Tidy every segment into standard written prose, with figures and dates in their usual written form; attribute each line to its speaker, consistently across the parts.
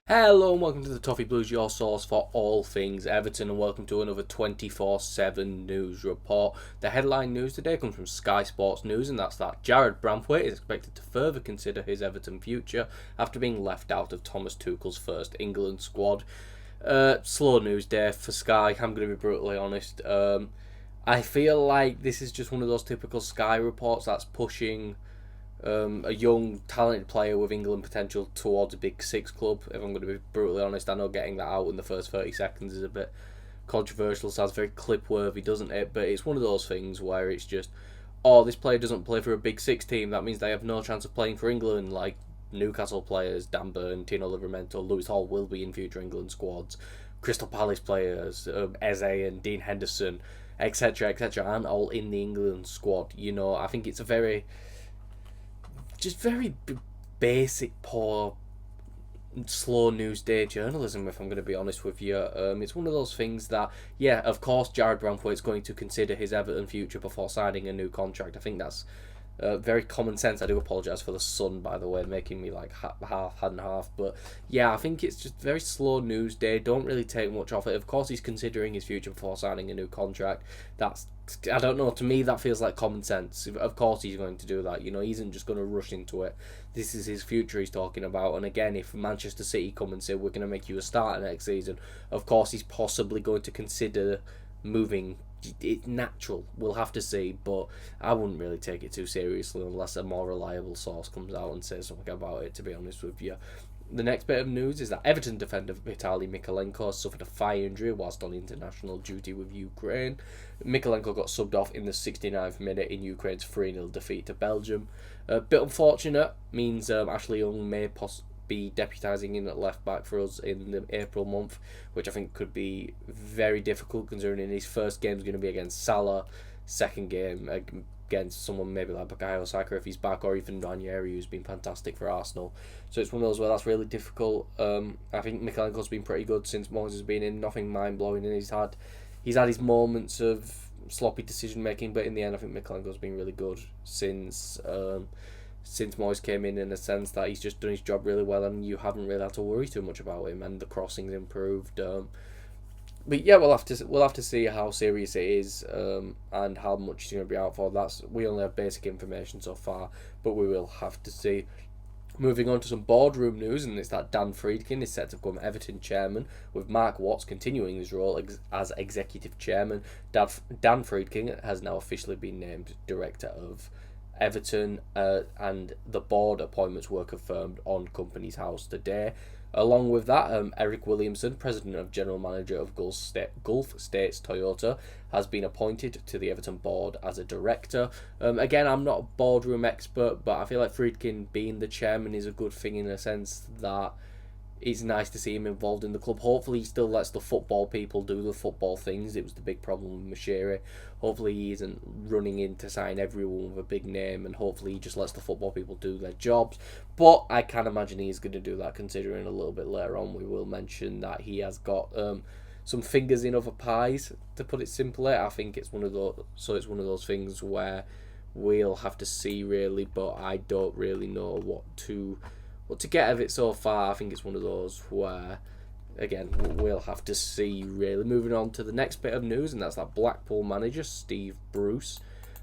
Speaker 1: Hello and welcome to the Toffee Blues, your source for all things Everton, and welcome to another 24/7 news report. The headline news today comes from Sky Sports News, and that's that Jarrad Branthwaite is expected to further consider his Everton future after being left out of Thomas Tuchel's first England squad. Slow news day for Sky, I'm going to be brutally honest. I feel like this is just one of those typical Sky reports that's pushing a young, talented player with England potential towards a big six club. If I'm going to be brutally honest, I know getting that out in the first 30 seconds is a bit controversial, sounds very clip worthy, doesn't it? But it's one of those things where it's just, oh, this player doesn't play for a big six team, that means they have no chance of playing for England, like Newcastle players, Dan Burn, Tino Livramento, Lewis Hall will be in future England squads. Crystal Palace players, Eze and Dean Henderson, etc., etc., aren't all in the England squad. I think it's a very basic, poor, slow news day journalism, if I'm going to be honest with you. It's one of those things that, yeah, of course, Jarrad Branthwaite's going to consider his Everton future before signing a new contract. I think that's very common sense. I do apologise for the sun, by the way, making me like half and half. But yeah, I think it's just very slow news day. Don't really take much off it. Of course, he's considering his future before signing a new contract. I don't know. To me, that feels like common sense. Of course, he's going to do that. He isn't just going to rush into it. This is his future he's talking about. And again, if Manchester City come and say we're going to make you a starter next season, of course he's possibly going to consider moving. It's natural. We'll have to see, but I wouldn't really take it too seriously unless a more reliable source comes out and says something about it, to be honest with you. The next bit of news is that Everton defender Vitaly Mykolenko suffered a thigh injury whilst on international duty with Ukraine. Mykolenko got subbed off in the 69th minute in Ukraine's 3-0 defeat to Belgium. A bit unfortunate, means Ashley Young may be deputising in at left back for us in the April month, which I think could be very difficult considering his first game is going to be against Salah, second game against someone maybe like Bukayo Saka if he's back, or even Ranieri, who's been fantastic for Arsenal. So it's one of those where that's really difficult. I think Mykolenko's been pretty good since Moyes has been in, nothing mind-blowing, and he's had his moments of sloppy decision making, but in the end I think Mykolenko's been really good since Moyes came in a sense that he's just done his job really well, and you haven't really had to worry too much about him, and the crossing's improved. But yeah, we'll have to see how serious it is, and how much he's going to be out for. We only have basic information so far, but we will have to see. Moving on to some boardroom news, and it's that Dan Friedkin is set to become Everton chairman, with Mark Watts continuing his role as executive chairman. Dan Friedkin has now officially been named director of Everton, and the board appointments were confirmed on Companies House today. Along with that, Eric Williamson, president of general manager of Gulf States Toyota, has been appointed to the Everton board as a director. Again, I'm not a boardroom expert, but I feel like Friedkin being the chairman is a good thing in a sense that it's nice to see him involved in the club. Hopefully he still lets the football people do the football things. It was the big problem with Mashiri. Hopefully he isn't running in to sign everyone with a big name, and hopefully he just lets the football people do their jobs. But I can't imagine he's going to do that, considering a little bit later on we will mention that he has got some fingers in other pies, to put it simply. I think it's one of those things where we'll have to see really, but I don't really know what to get of it so far. I think it's one of those where, again, we'll have to see really. Moving on to the next bit of news, and that's that Blackpool manager Steve Bruce.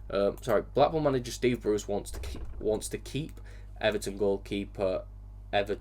Speaker 1: Blackpool manager Steve Bruce wants to keep Everton goalkeeper Harry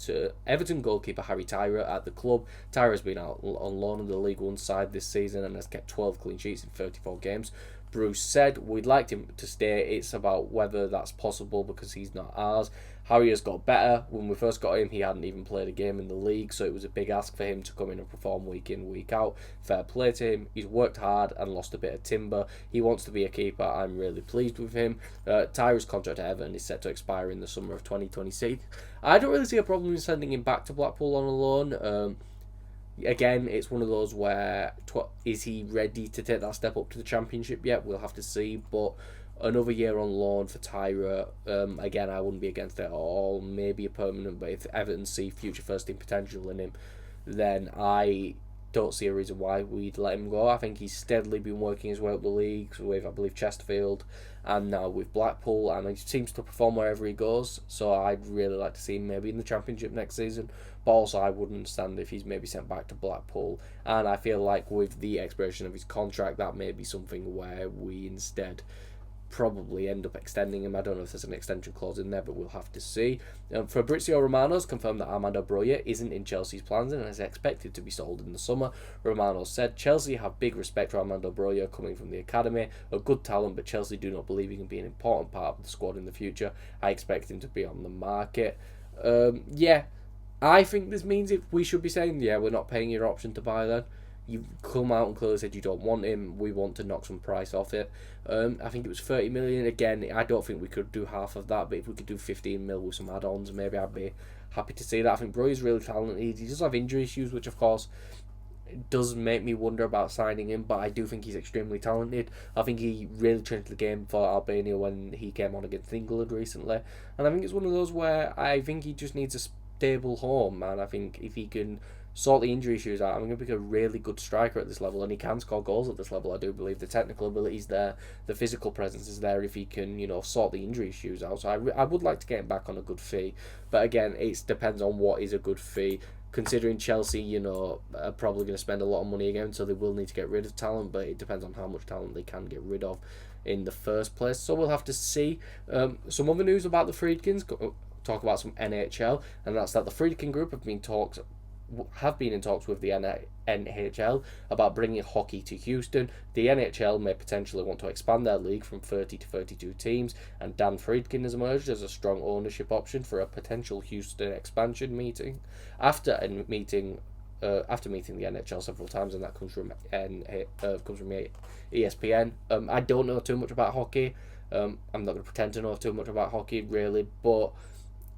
Speaker 1: Tyrer at the club. Tyrer has been out on loan in the League One side this season and has kept 12 clean sheets in 34 games. Bruce said, "We'd like him to stay. It's about whether that's possible because he's not ours. Harry has got better. When we first got him, he hadn't even played a game in the league, so it was a big ask for him to come in and perform week in, week out. Fair play to him. He's worked hard and lost a bit of timber. He wants to be a keeper. I'm really pleased with him." Tyrer's contract at Everton is set to expire in the summer of 2026. I don't really see a problem in sending him back to Blackpool on a loan. Again, it's one of those where is he ready to take that step up to the Championship yet? We'll have to see, but another year on loan for Tyrer, again, I wouldn't be against it at all. Maybe a permanent, but if Everton see future first team potential in him, then I don't see a reason why we'd let him go. I think he's steadily been working his way up the leagues with, I believe, Chesterfield and now with Blackpool, and he seems to perform wherever he goes. So I'd really like to see him maybe in the Championship next season. But also I wouldn't stand if he's maybe sent back to Blackpool. And I feel like with the expiration of his contract, that may be something where we instead probably end up extending him. I don't know if there's an extension clause in there, but we'll have to see. Fabrizio Romano's confirmed that Armando Broja isn't in Chelsea's plans and is expected to be sold in the summer. Romano said, Chelsea have big respect for Armando Broja coming from the academy, a good talent, but Chelsea do not believe he can be an important part of the squad in the future. I expect him to be on the market. I think this means if we should be saying, yeah, we're not paying your option to buy then. You've come out and clearly said you don't want him. We want to knock some price off it. I think it was 30 million. Again, I don't think we could do half of that, but if we could do 15 mil with some add-ons, maybe I'd be happy to see that. I think Broja's really talented. He does have injury issues, which of course does make me wonder about signing him, but I do think he's extremely talented. I think he really changed the game for Albania when he came on against England recently, and I think it's one of those where I think he just needs a stable home, and I think if he can sort the injury issues out, I'm going to be a really good striker at this level, and he can score goals at this level. I do believe the technical ability is there, the physical presence is there if he can, sort the injury issues out. So I would like to get him back on a good fee, but again, it depends on what is a good fee. Considering Chelsea, are probably going to spend a lot of money again, so they will need to get rid of talent, but it depends on how much talent they can get rid of in the first place. So we'll have to see. Some other news about the Friedkins, talk about some NHL, and that's that the Friedkin group have been in talks with the NHL about bringing hockey to Houston. The NHL may potentially want to expand their league from 30 to 32 teams, and Dan Friedkin has emerged as a strong ownership option for a potential Houston expansion meeting. After meeting the NHL several times, and that comes from ESPN. I don't know too much about hockey. I'm not going to pretend to know too much about hockey really, but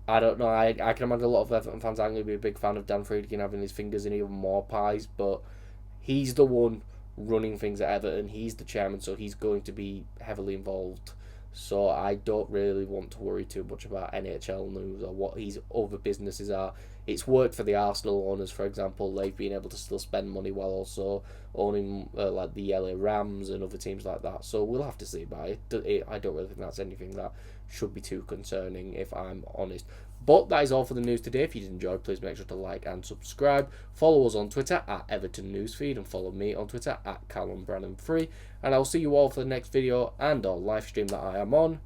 Speaker 1: I don't know. I can imagine a lot of Everton fans aren't going to be a big fan of Dan Friedkin having his fingers in even more pies, but he's the one running things at Everton. He's the chairman, so he's going to be heavily involved. So I don't really want to worry too much about NHL news or what his other businesses are. It's worked for the Arsenal owners, for example. They've been able to still spend money while also owning like the LA Rams and other teams like that. So we'll have to see. But I don't really think that's anything that should be too concerning, if I'm honest. But that is all for the news today. If you did enjoy, please make sure to like and subscribe. Follow us on Twitter at Everton Newsfeed, and follow me on Twitter at Callum Brannan3. And I'll see you all for the next video and or live stream that I am on.